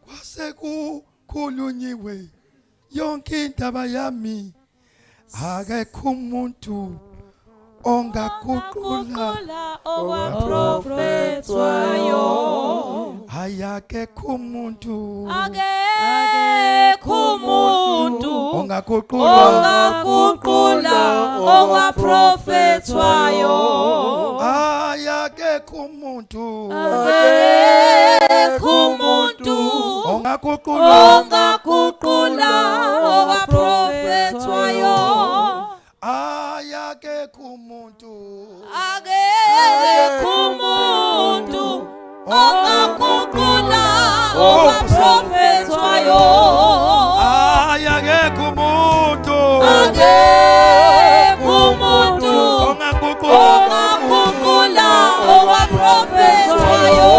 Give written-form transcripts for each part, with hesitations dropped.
kwasekukhulunyiwe yonke indaba yami akekho umuntu ongaguqula okwaprofethwayo ayakekho umuntu ongaguqula okwaprofethwayo ayakekho umuntu ongaguqula okwaprofethwayo ayakekho umuntu ongaguqula okwaprofethwayo ayakekho umuntu ongaguqula okwaprofethwayo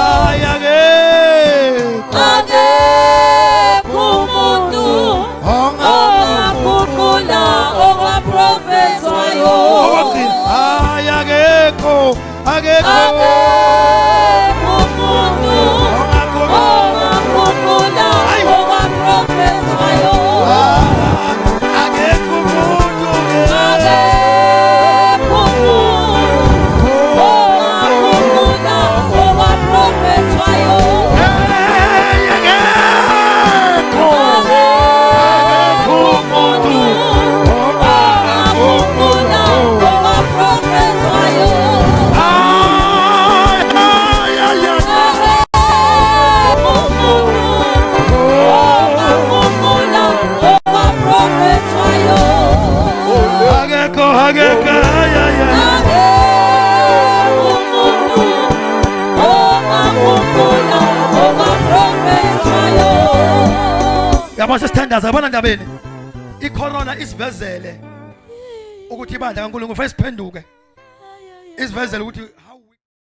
ayakekho umuntu ongaguqula okwaprofethwayo ayakekho umuntu ongaguqula okwaprofethwayo akekho umuntu ongaguqula okwaprofethwayo yabona sesithandaza yabona ndabeni icorona isivezele ukuthi ibandla kaNkulunkulu fanele siphenduke isivezele ukuthi